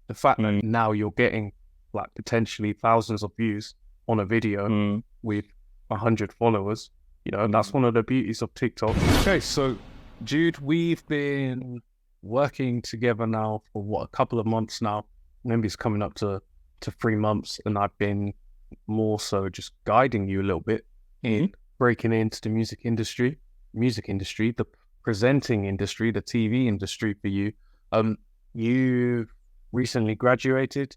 The fact that now you're getting like potentially thousands of views on a video with 100 followers, that's one of the beauties of TikTok. Okay, so Jude, we've been working together now for a couple of months now. Maybe it's coming up to 3 months, and I've been more so just guiding you a little bit in breaking into the music industry, the presenting industry, the TV industry for you. You recently graduated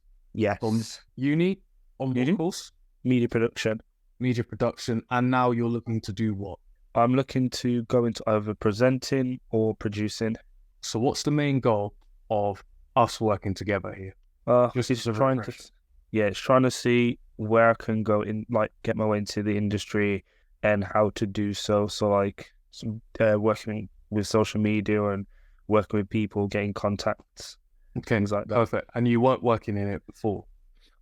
from uni on what course? Media production. Media production, and now you're looking to do what? I'm looking to go into either presenting or producing. So what's the main goal of us working together here? It's trying to see where I can go in, like get my way into the industry and how to do so. So like working with social media and working with people, getting contacts, things like that. Perfect. And you weren't working in it before?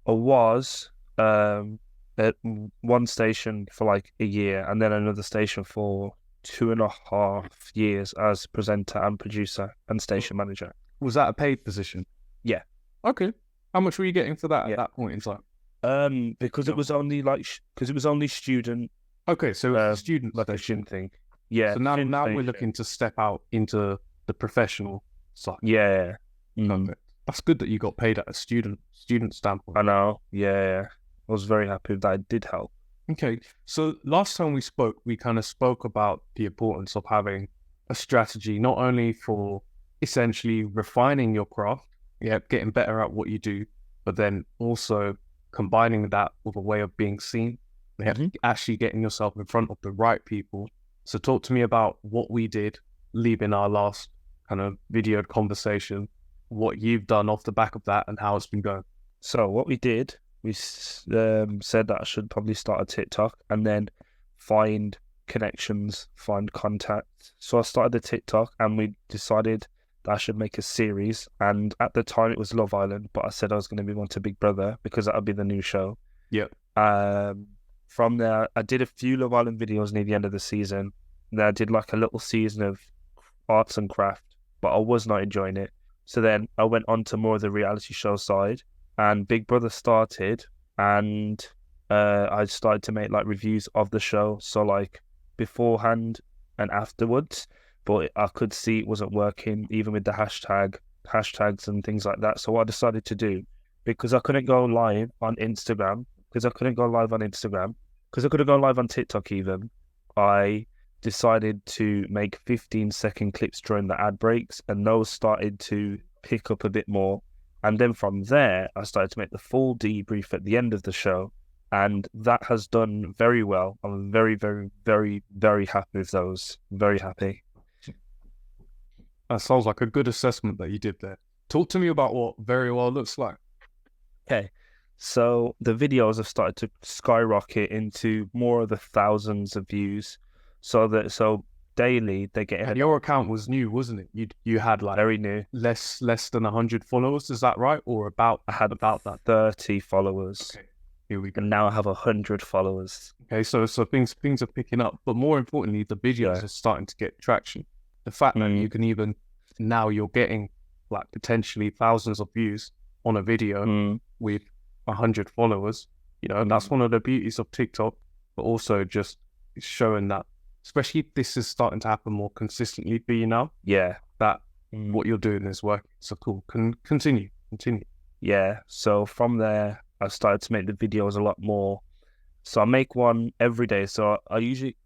I was at one station for like a year, and then another station for 2.5 years as presenter and producer and station manager. Was that a paid position? Yeah. Okay. How much were you getting for that at that point in time? Because it was only student. Okay, so it's a student like station. a student thing. Yeah. So now we're looking to step out into the professional side. Yeah. That's good that you got paid at a student standpoint. I know. Yeah. I was very happy that it did help. Okay, so last time we spoke, we kind of spoke about the importance of having a strategy, not only for essentially refining your craft, getting better at what you do, but then also combining that with a way of being seen, actually getting yourself in front of the right people. So talk to me about what we did, leaving our last kind of video conversation, what you've done off the back of that and how it's been going. So what we did, we said that I should probably start a TikTok and then find connections, find contacts. So I started the TikTok and we decided that I should make a series. And at the time it was Love Island, but I said I was going to move on to Big Brother because that would be the new show. Yep. From there, I did a few Love Island videos near the end of the season. And then I did like a little season of arts and craft, but I was not enjoying it. So then I went on to more of the reality show side. And Big Brother started, and I started to make like reviews of the show, so like beforehand and afterwards. But I could see it wasn't working, even with the hashtags and things like that. So what I decided to do, because I couldn't go live on Instagram, because I couldn't go live on TikTok even, I decided to make 15-second clips during the ad breaks, and those started to pick up a bit more. And then from there, I started to make the full debrief at the end of the show. And that has done very well. I'm very, very, very, very happy with those. Very happy. That sounds like a good assessment that you did there. Talk to me about what very well looks like. Okay. So the videos have started to skyrocket into more of the thousands of views. So daily they get. And your account was new, wasn't it? You had like very new, less than 100 followers. Is that right? Or I had about that 30 followers. Okay, here we go. And now I have 100 followers. Okay, so things are picking up, but more importantly, the videos are starting to get traction. The fact that you can even now you're getting like potentially thousands of views on a video with 100 followers. And that's one of the beauties of TikTok, but also just showing that. Especially if this is starting to happen more consistently for you now. Yeah. That what you're doing is working. So cool. Continue. Yeah. So from there, I started to make the videos a lot more. So I make one every day. So I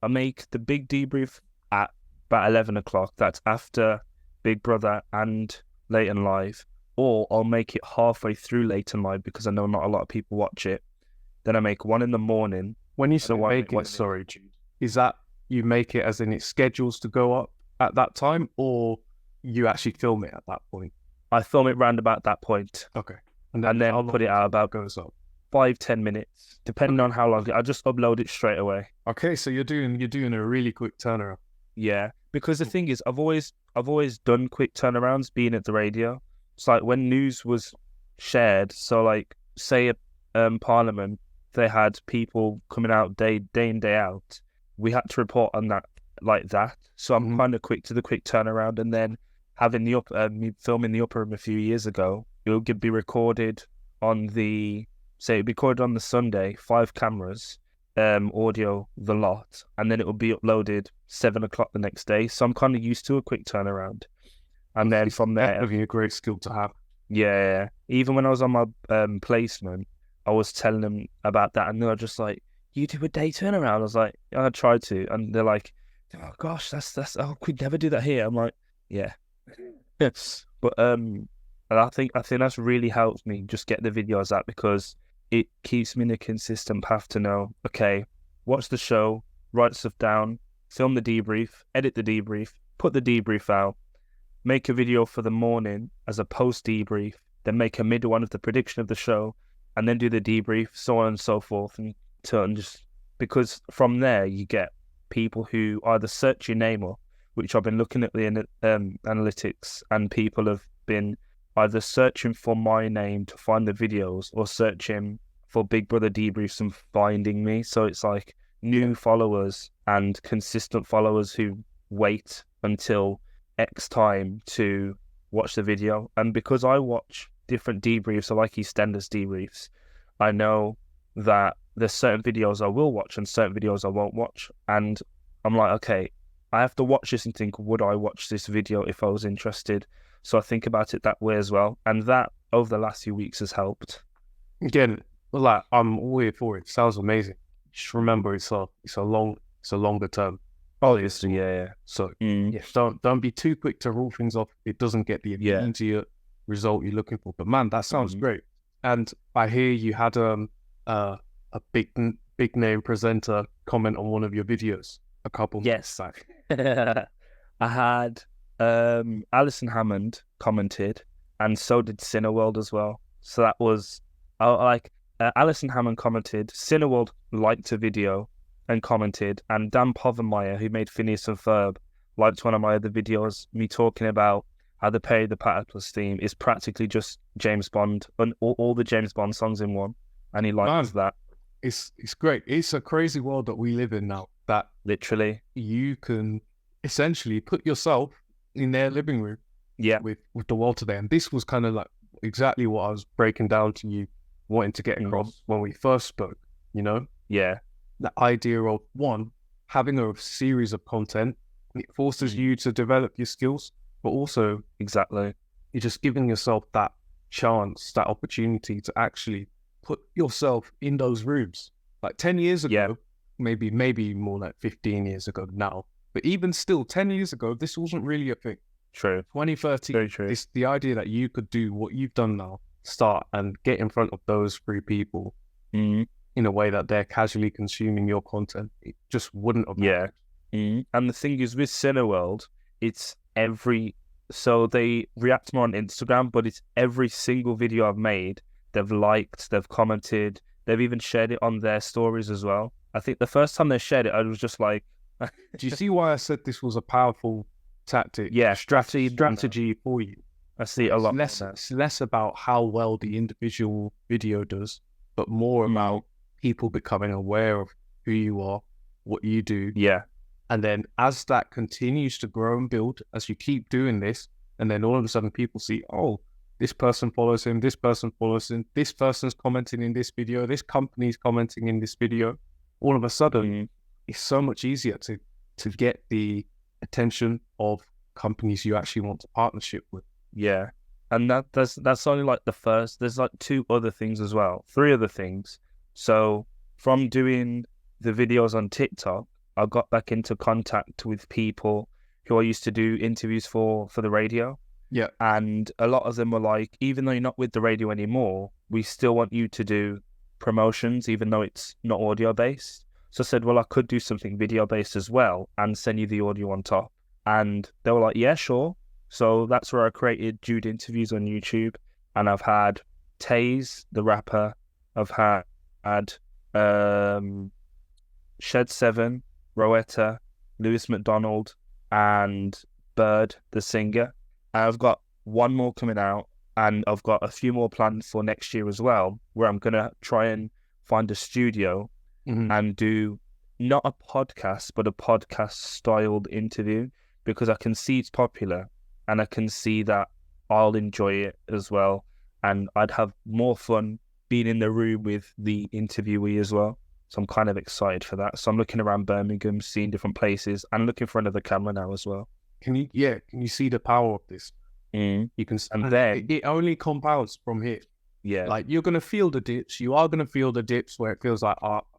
make the big debrief at about 11 o'clock. That's after Big Brother and Late and Live. Or I'll make it halfway through Late and Live because I know not a lot of people watch it. Then I make one in the morning. When you say make it, sorry, Jude, is that you make it as in it schedules to go up at that time, or you actually film it at that point? I film it round about that point. Okay. And then I'll put it out about goes up 5-10 minutes, depending on how long. I just upload it straight away. Okay, so you're doing a really quick turnaround. Yeah, because the thing is, I've always done quick turnarounds being at the radio. It's like when news was shared, so like say Parliament, they had people coming out day in, day out. We had to report on that like that. So I'm kind of quick to the quick turnaround. And then having filming the Upper Room a few years ago, it'll be recorded on the Sunday, 5 cameras, audio, the lot, and then it will be uploaded 7 o'clock the next day. So I'm kind of used to a quick turnaround. And then from there, that'd be a great skill to have. Yeah. Even when I was on my placement, I was telling them about that, and they were just like, "You do a day turnaround?" I was like, "I tried to," and they're like, "Oh gosh, that's we'd never do that here." I'm like, "Yeah." Yes. But and I think that's really helped me just get the videos out, because it keeps me in a consistent path to know, okay, watch the show, write stuff down, film the debrief, edit the debrief, put the debrief out, make a video for the morning as a post debrief, then make a mid one of the prediction of the show, and then do the debrief, so on and so forth, and just because from there you get people who either search your name up, which I've been looking at the analytics, and people have been either searching for my name to find the videos or searching for Big Brother debriefs and finding me. So it's like new followers and consistent followers who wait until X time to watch the video. And because I watch different debriefs, I like EastEnders debriefs, I know that there's certain videos I will watch and certain videos I won't watch. And I'm like, okay, I have to watch this and think, would I watch this video if I was interested? So I think about it that way as well. And that over the last few weeks has helped. Again, like, I'm all here for it. Sounds amazing. Just remember, it's a longer term. Obviously, yeah. So yeah, don't be too quick to rule things off. It doesn't get the immediate result you're looking for. But man, that sounds great. And I hear you had a big name presenter comment on one of your videos a couple months back. I had Alison Hammond commented, and so did Cineworld as well. So that was Alison Hammond commented, Cineworld liked a video and commented, and Dan Povenmire, who made Phineas and Ferb, liked one of my other videos, me talking about how the Pay the Platypus theme is practically just James Bond and all the James Bond songs in one, and he likes that. It's great. It's a crazy world that we live in now, that literally you can essentially put yourself in their living room with the world today. And this was kind of like exactly what I was breaking down to you, wanting to get across when we first spoke, you know? Yeah. The idea of, one, having a series of content, it forces you to develop your skills, but also exactly, you're just giving yourself that chance, that opportunity to actually put yourself in those rooms. Like 10 years ago, maybe more like 15 years ago now, but even still 10 years ago, this wasn't really a thing. True. 2013, very true. It's the idea that you could do what you've done now, start and get in front of those 3 people in a way that they're casually consuming your content. It just wouldn't have happened. And the thing is, with Cineworld, it's so they react more on Instagram, but it's every single video I've made, they've liked, they've commented, they've even shared it on their stories as well. I think the first time they shared it, I was just like... Do you see why I said this was a powerful tactic? Yeah, strategy for you. I see it a lot. It's less about how well the individual video does, but more about people becoming aware of who you are, what you do. Yeah. And then as that continues to grow and build, as you keep doing this, and then all of a sudden people see, oh, this person follows him, this person follows him, this person's commenting in this video, this company's commenting in this video. All of a sudden, it's so much easier to get the attention of companies you actually want to partnership with. Yeah. And that's only like the first. There's like 2 other things as well, 3 other things. So from doing the videos on TikTok, I got back into contact with people who I used to do interviews for the radio. Yeah. And a lot of them were like, even though you're not with the radio anymore, we still want you to do promotions, even though it's not audio based. So I said, well, I could do something video based as well and send you the audio on top. And they were like, yeah, sure. So that's where I created Jude interviews on YouTube. And I've had Taze, the rapper. I've had Shed 7, Rowetta, Lewis McDonald, and Bird, the singer. And I've got one more coming out, and I've got a few more planned for next year as well, where I'm going to try and find a studio and do not a podcast, but a podcast-styled interview, because I can see it's popular, and I can see that I'll enjoy it as well. and I'd have more fun being in the room with the interviewee as well. So I'm kind of excited for that. So I'm looking around Birmingham, seeing different places, and looking for another camera now as well. Can you see the power of this? You can, and then it only compounds from here. Yeah, like you're gonna feel the dips. You are gonna feel the dips where it feels like,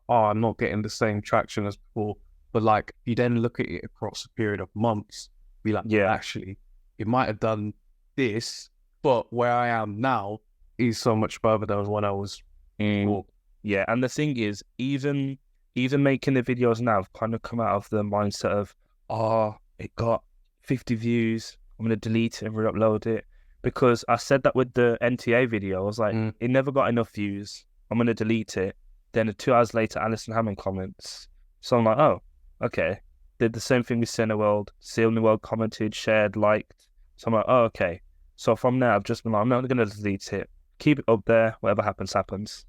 I'm not getting the same traction as before. But like, you then look at it across a period of months, be like, actually, it might have done this, but where I am now is so much further than when I was before. Yeah, and the thing is, even making the videos now, I've kind of come out of the mindset of, it got 50 views, I'm going to delete it and re-upload it. Because I said that with the NTA video, I was like, it never got enough views, I'm going to delete it. Then 2 hours later, Alison Hammond comments. So I'm like, oh, okay. Did the same thing with Cineworld. Cineworld commented, shared, liked. So I'm like, oh, okay. So from there, I've just been like, I'm not going to delete it. Keep it up there, whatever happens, happens.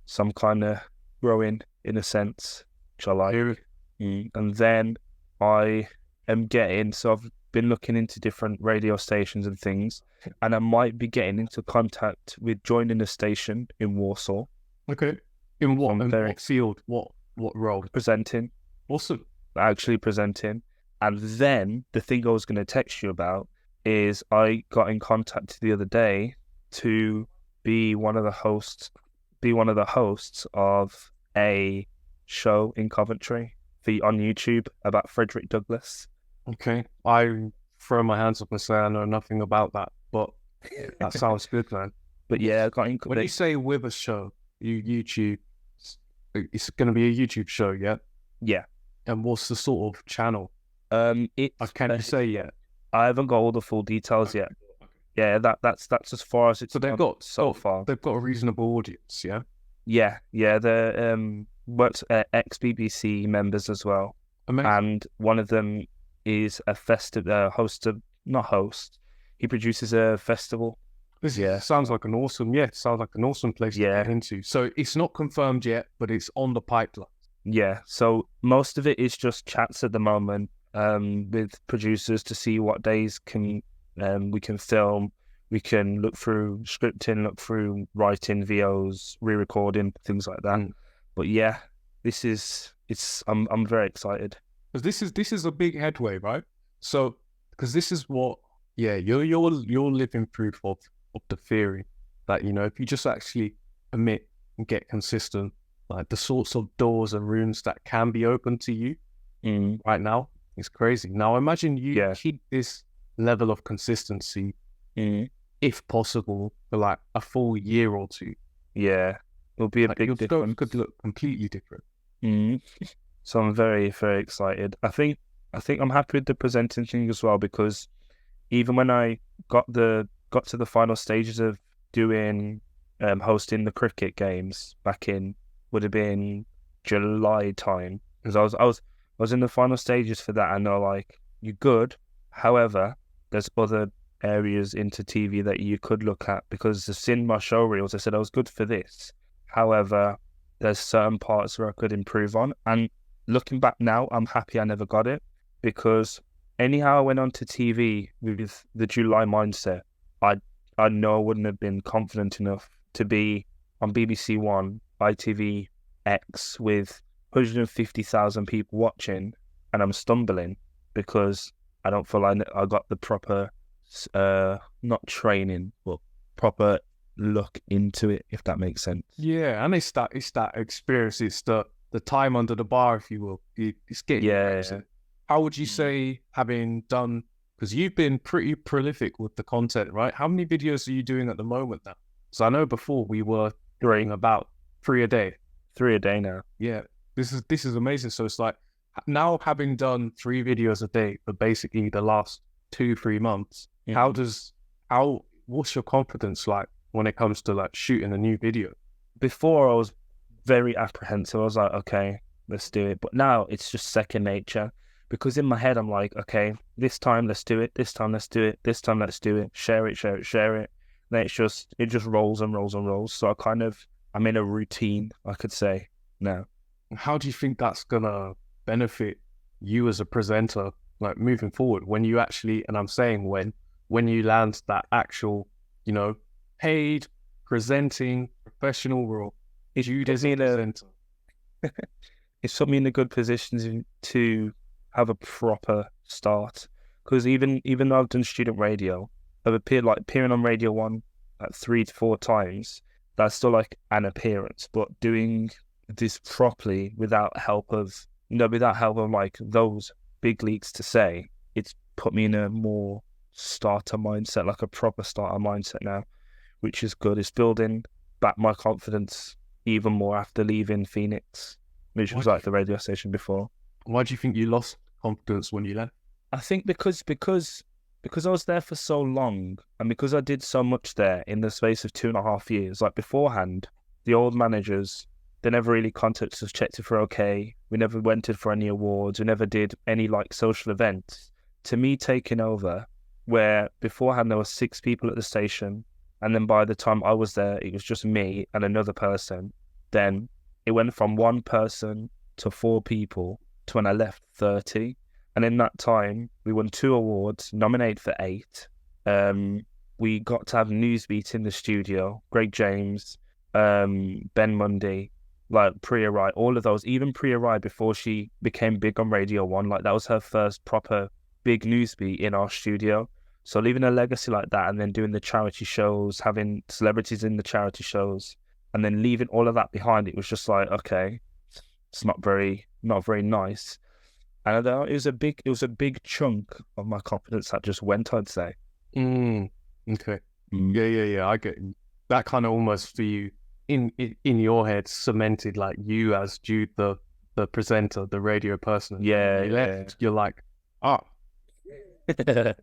So I'm kind of growing in a sense, which I like. And then I am getting, so I've been looking into different radio stations and things, and I might be getting into contact with joining a station in Warsaw. Okay. In what? What field? What role? Presenting. Awesome. Actually presenting. And then the thing I was going to text you about is I got in contact the other day to be one of the hosts of a show in Coventry on YouTube about Frederick Douglass. Okay. I throw my hands up and say I know nothing about that, but that sounds good, man. But yeah, I got in. When you say with a show, YouTube, it's going to be a YouTube show, yeah? Yeah. And what's the sort of channel? I can't say yet. I haven't got all the full details yet. Yeah, that's as far as it's. So they've got so far. They've got a reasonable audience, yeah. Yeah. They're works ex-BBC members as well. Amazing. And one of them is a he produces a festival. Sounds like an awesome place to get into. So it's not confirmed yet, but it's on the pipeline. Yeah. So most of it is just chats at the moment with producers to see what days we can film. We can look through scripting, look through writing, VOs, re-recording, things like that. But yeah, I'm very excited. Because this is a big headway, right? So, because this is what, you're living proof of the theory that, if you just actually admit and get consistent, like the sorts of doors and rooms that can be open to you right now, it's crazy. Now, imagine you keep this level of consistency, if possible, for like a full year or two. Yeah, it'll be a big difference. It could look completely different. So I'm very, very excited. I think I'm happy with the presenting thing as well, because even when I got to the final stages of doing hosting the cricket games back in, would have been July time, because I was in the final stages for that, and they're like, you're good, however there's other areas into TV that you could look at, because it's in my show reels. I said I was good for this, however there's certain parts where I could improve on. And looking back now, I'm happy I never got it, because anyhow I went onto TV with the July mindset, I know I wouldn't have been confident enough to be on BBC One, ITV X with 150,000 people watching, and I'm stumbling because I don't feel like I got the proper, not training, but proper look into it, if that makes sense. Yeah, and it's that experience, it's the time under the bar, if you will. It's getting How would you say, having done, because you've been pretty prolific with the content, right? How many videos are you doing at the moment now? So I know before we were doing about 3 a day. 3 a day now. Yeah, this is amazing. So it's like, now having done 3 videos a day for basically the last 2-3 months, what's your confidence like when it comes to like shooting a new video? Before I was very apprehensive. I was like, okay, let's do it. But now it's just second nature, because in my head I'm like, okay, this time let's do it, this time let's do it, this time let's do it, share it. Then it just rolls and rolls and rolls. So I'm in a routine, I could say, now. How do you think that's gonna benefit you as a presenter, like moving forward, when you actually, and I'm saying when you land that actual, paid presenting professional role. Jude is a presenter. It's put me in a good position to have a proper start. Because even though I've done student radio, I've appearing on Radio 1 like 3 to 4 times. That's still like an appearance, but doing this properly without help of like those big leagues to say, it's put me in a more starter mindset, like a proper starter mindset now, which is good. It's building back my confidence even more after leaving Phoenix, which was like the radio station before. Why do you think you lost confidence when you left? I think because I was there for so long, and because I did so much there in the space of 2.5 years. Like beforehand, the old managers, they never really contacted us, checked if we're okay. We never went in for any awards. We never did any like social events. To me, taking over, where beforehand there were 6 people at the station, and then by the time I was there, it was just me and another person. Then it went from 1 person to 4 people to when I left 30. And in that time, we won 2 awards, nominated for 8. We got to have Newsbeat in the studio, Greg James, Ben Mundy, like Priya Rai, all of those. Even Priya Rai, before she became big on Radio 1, like that was her first proper big Newsbeat in our studio. So leaving a legacy like that, and then doing the charity shows, having celebrities in the charity shows, and then leaving all of that behind, it was just like, okay, it's not very nice. And it was a big chunk of my confidence that just went, I'd say. Okay. Yeah. I get you. That kind of almost for you in your head cemented like you as Jude, the presenter, the radio person. Yeah. You left, you're like, I get that.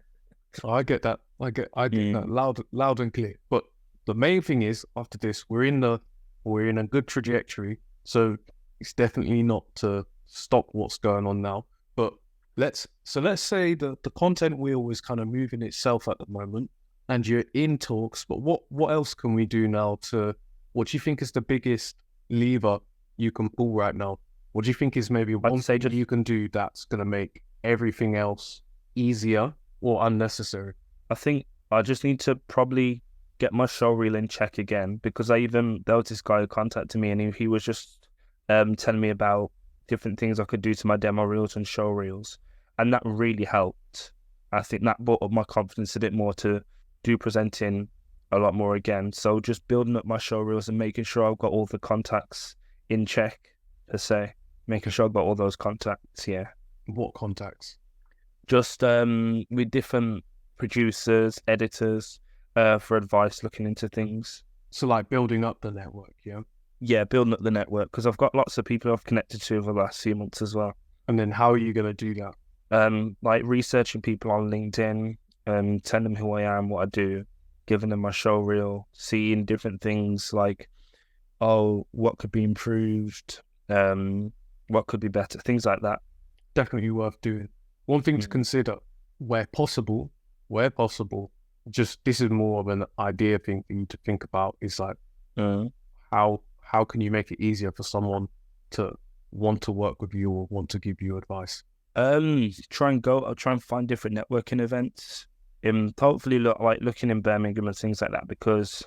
I get that loud and clear. But the main thing is, after this, we're in a good trajectory. So it's definitely not to stop what's going on now. But let's say the content wheel is kind of moving itself at the moment, and you're in talks. But what else can we do now what do you think is the biggest lever you can pull right now? What do you think is maybe one thing you can do that's going to make everything else easier or unnecessary? I think I just need to probably get my show reel in check again, because there was this guy who contacted me, and he was just telling me about different things I could do to my demo reels and show reels, and that really helped. I think that brought up my confidence a bit more to do presenting a lot more again. So just building up my show reels and making sure I've got all the contacts in check, per se, making sure I've got all those contacts. Yeah. What contacts? Just with different producers, editors, for advice, looking into things. So like building up the network, yeah? Yeah, building up the network, because I've got lots of people I've connected to over the last few months as well. And then how are you going to do that? Like researching people on LinkedIn, telling them who I am, what I do, giving them my show reel, seeing different things like, what could be improved, what could be better, things like that. Definitely worth doing. One thing to consider, where possible, just this is more of an idea thing for you to think about, is like, how can you make it easier for someone to want to work with you or want to give you advice? I'll try and find different networking events. Hopefully looking in Birmingham and things like that, because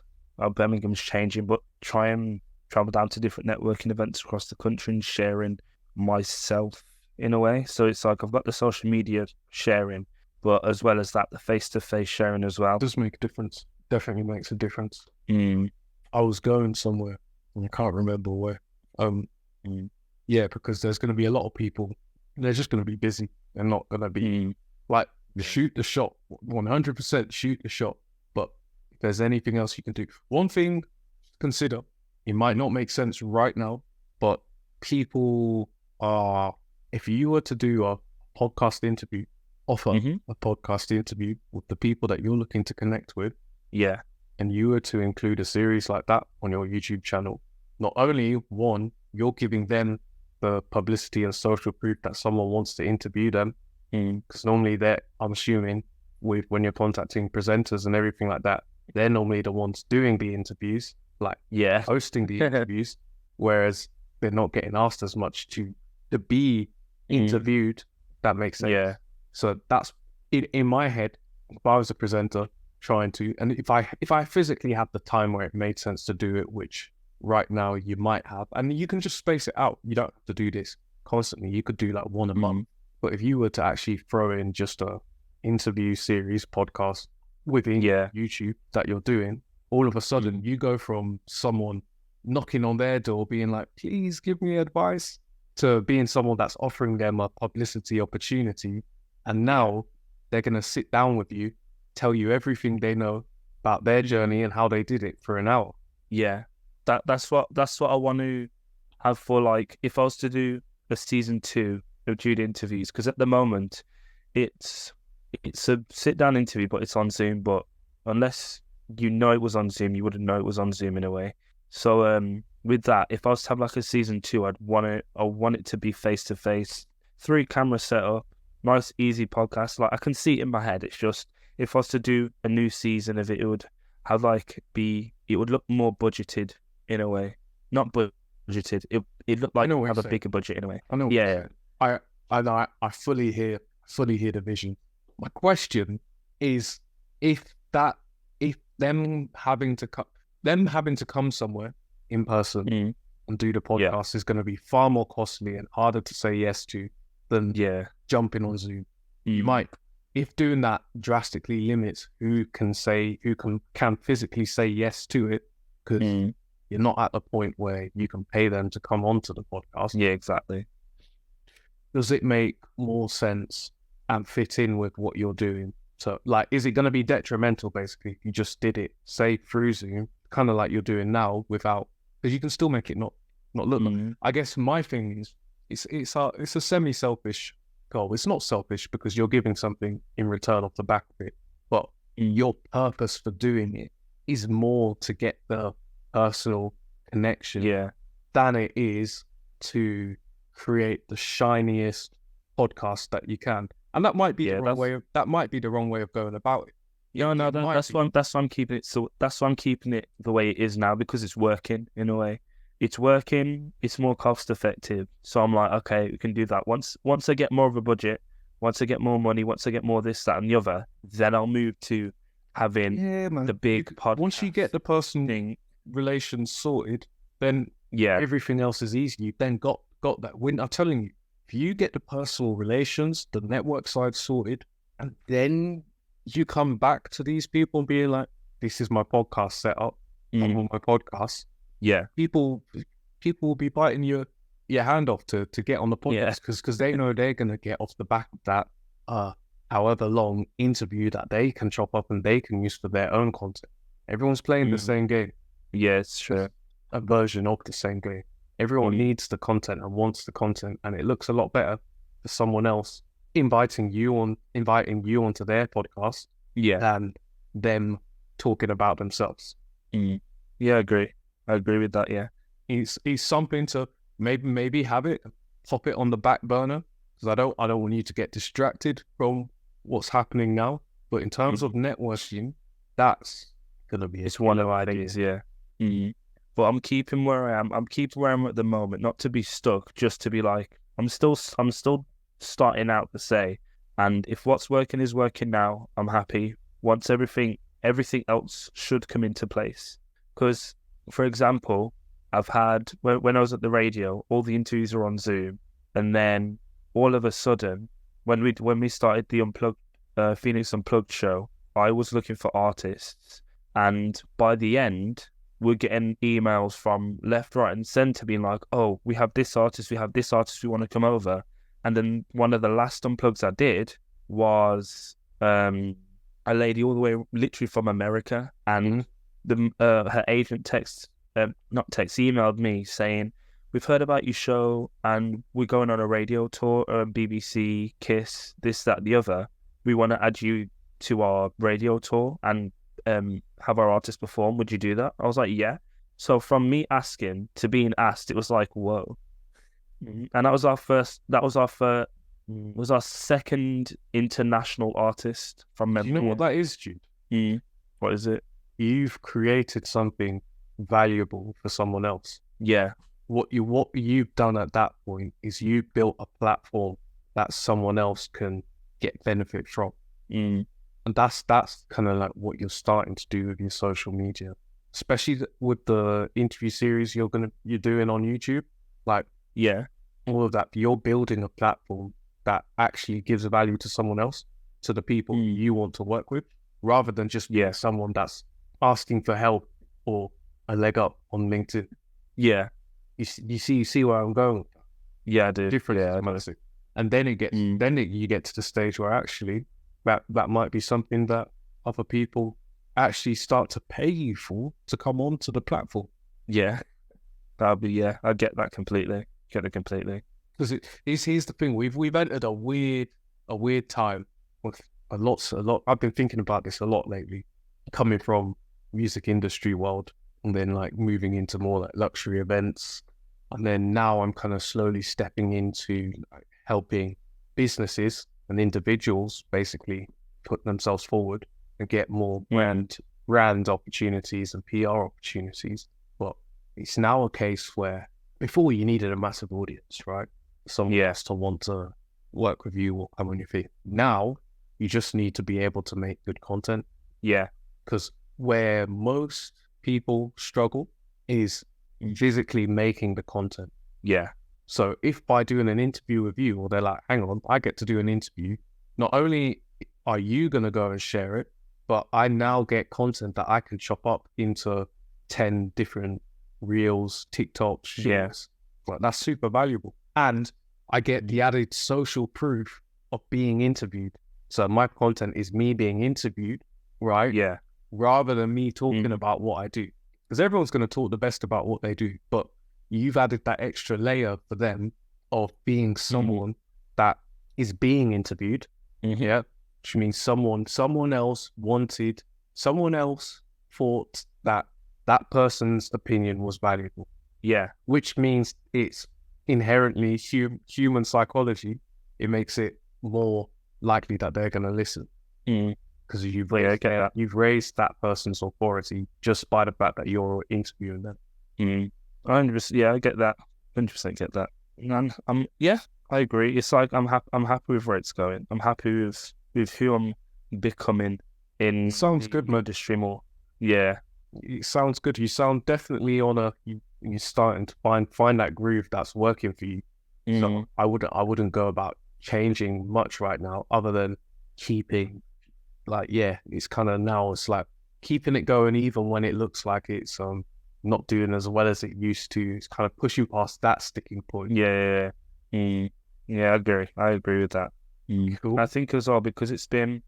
Birmingham's changing, but try and travel down to different networking events across the country and sharing myself in a way. So it's like I've got the social media sharing, but as well as that, the face-to-face sharing as well. It does make a difference. Definitely makes a difference. I was going somewhere, and I can't remember where. Yeah, because there's going to be a lot of people. They're just going to be busy. They're not going to be shoot the shot, 100% shoot the shot. But if there's anything else you can do, one thing to consider, it might not make sense right now, but people are, if you were to do a podcast interview, offer a podcast interview with the people that you're looking to connect with, and you were to include a series like that on your YouTube channel, not only one, you're giving them the publicity and social proof that someone wants to interview them. Because normally I'm assuming when you're contacting presenters and everything like that, they're normally the ones doing the interviews, hosting the interviews, whereas they're not getting asked as much to be interviewed. That makes sense. Yeah. So that's in my head. If I was a presenter, trying to, and if I physically had the time where it made sense to do it, which right now you might have, and you can just space it out. You don't have to do this constantly. You could do like one a month. But if you were to actually throw in just a interview series podcast within YouTube that you're doing, all of a sudden you go from someone knocking on their door being like, please give me advice, to being someone that's offering them a publicity opportunity. And now they're going to sit down with you, tell you everything they know about their journey and how they did it for an hour. Yeah. That's what I want to have for, like, if I was to do a season 2 of Jude interviews, because at the moment it's a sit down interview, but it's on Zoom. But unless you know it was on Zoom, you wouldn't know it was on Zoom in a way. So with that, if I was to have like a season 2, I want it to be face to face, 3 camera setup, nice easy podcast. Like I can see it in my head. It's just if I was to do a new season of it, it would have it would look more budgeted in a way. Not budgeted. It looked like have a bigger budget in a way. I know. Yeah. I fully hear the vision. My question is if them having to come somewhere in person and do the podcast is going to be far more costly and harder to say yes to than jumping on Zoom. You might, if doing that drastically limits who can physically say yes to it, because you're not at the point where you can pay them to come onto the podcast. Yeah, exactly. Does it make more sense and fit in with what you're doing? So, like, is it going to be detrimental, basically, if you just did it, say, through Zoom, kind of like you're doing now, without, because you can still make it not look like. I guess my thing is, it's a semi-selfish goal. It's not selfish because you're giving something in return off the back of it, but your purpose for doing it is more to get the personal connection than it is to create the shiniest podcast that you can. And that might be the wrong way of going about it. Yeah, no, that's why I'm keeping it. So that's why I'm keeping it the way it is now, because it's working in a way. It's working. It's more cost effective. So I'm like, okay, we can do that. Once I get more of a budget, once I get more money, once I get more this, that, and the other, then I'll move to having the big podcast. Once you get the person relations sorted, then everything else is easy. You then got that win. I'm telling you, if you get the personal relations, the network side sorted, and then you come back to these people and being like, this is my podcast setup, I'm on my podcast. Yeah. People will be biting your hand off to get on the podcast because they know they're going to get off the back of that however long interview that they can chop up and they can use for their own content. Everyone's playing the same game. Yeah, it's true. A version of the same game. Everyone needs the content and wants the content, and it looks a lot better for someone else inviting you onto their podcast than them talking about themselves. Yeah, I agree with that. Yeah, it's something to maybe have it, pop it on the back burner, because I don't want you to get distracted from what's happening now. But in terms of networking, that's gonna be one of the ideas. But I'm keeping where I am. I'm keeping where I'm at the moment, not to be stuck, just to be like, I'm still starting out to say, and if what's working is working now, I'm happy. Once everything else should come into place. Because, for example, I've had, when I was at the radio, all the interviews are on Zoom, and then all of a sudden, when we started the Phoenix Unplugged show, I was looking for artists, and by the end, we're getting emails from left, right, and centre being like, oh, we have this artist, we want to come over. And then one of the last unplugs I did was a lady all the way literally from America, and her agent emailed me saying, we've heard about your show and we're going on a radio tour, BBC, Kiss, this, that, the other. We want to add you to our radio tour and have our artist perform. Would you do that? I was like, yeah. So from me asking to being asked, it was like, whoa. And that was our second international artist from memory. Do you know what that is, Jude? What is it? You've created something valuable for someone else. Yeah. What you've done at that point is you built a platform that someone else can get benefit from. And And that's kind of like what you're starting to do with your social media, especially with the interview series you're doing on YouTube. Like, Yeah. all of that, you're building a platform that actually gives value to someone else, to the people you want to work with, rather than just being someone that's asking for help or a leg up on LinkedIn. Yeah. You see where I'm going? Yeah, I do. Difference Yeah, is massive. And then you get to the stage where actually that might be something that other people actually start to pay you for to come onto the platform. Yeah. That'll be, I get that completely. Get it completely. Because here's the thing, we've entered a weird time with a lot. I've been thinking about this a lot lately, coming from music industry world and then like moving into more like luxury events, and then now I'm kind of slowly stepping into like helping businesses and individuals basically put themselves forward and get more brand opportunities and PR opportunities. But it's now a case where before you needed a massive audience, right? Someone else to want to work with you or come on your feet. Now you just need to be able to make good content. Yeah. Because where most people struggle is physically making the content. Yeah. So if by doing an interview with you, or they're like, hang on, I get to do an interview, not only are you going to go and share it, but I now get content that I can chop up into 10 different reels, TikToks, shares. Like, that's super valuable. And I get the added social proof of being interviewed. So my content is me being interviewed, right? Yeah. Rather than me talking about what I do. Because everyone's going to talk the best about what they do, but you've added that extra layer for them of being someone that is being interviewed. Yeah. Which means someone else thought that person's opinion was valuable. Yeah. Which means it's inherently human psychology. It makes it more likely that they're going to listen. Because you've raised that person's authority just by the fact that you're interviewing them. 100%. Yeah, I get that. 100% get that. And I agree. It's like I'm happy with where it's going. I'm happy with who I'm becoming in. Sounds good, man. Industry more. Yeah, it sounds good. You sound definitely on you're starting to find that groove that's working for you. So I wouldn't go about changing much right now, other than keeping. Like, it's kind of now, it's like keeping it going even when it looks like it's not doing as well as it used to. It's kind of pushing past that sticking point. Yeah, I agree with that. Cool. I think as well because it's been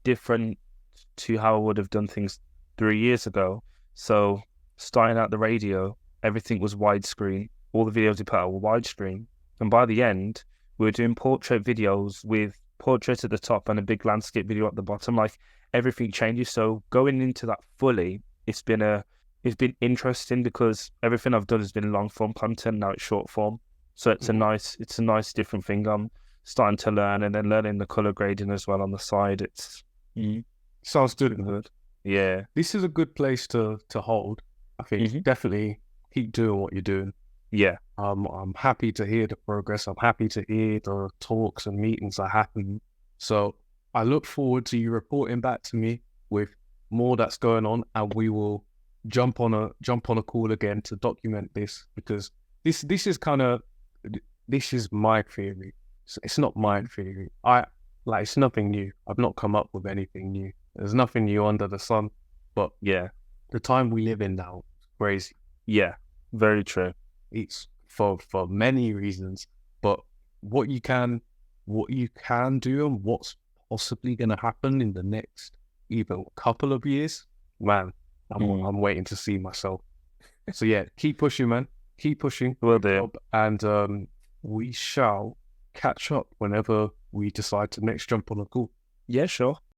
different to how I would have done things 3 years ago. So starting out the radio, everything was widescreen. All the videos we put out were widescreen, and by the end, we were doing portrait videos with portrait at the top and a big landscape video at the bottom. Like, everything changes. So going into that fully, it's been interesting because everything I've done has been long form content. Now it's short form, so it's a nice different thing. I'm starting to learn, and then learning the color grading as well on the side. It's sounds good. Yeah, this is a good place to hold. I think definitely keep doing what you're doing. Yeah. I'm happy to hear the progress. I'm happy to hear the talks and meetings that happen. So I look forward to you reporting back to me with more that's going on, and we will jump on a call again to document this, because this is my theory. It's not my theory. It's nothing new. I've not come up with anything new. There's nothing new under the sun. But the time we live in now is crazy. Yeah, very true. It's for many reasons, but what you can do and what's possibly going to happen in the next even couple of years, man, I'm waiting to see myself. So keep pushing, man. Keep pushing. Will do. And we shall catch up whenever we decide to next jump on a call. Yeah, sure.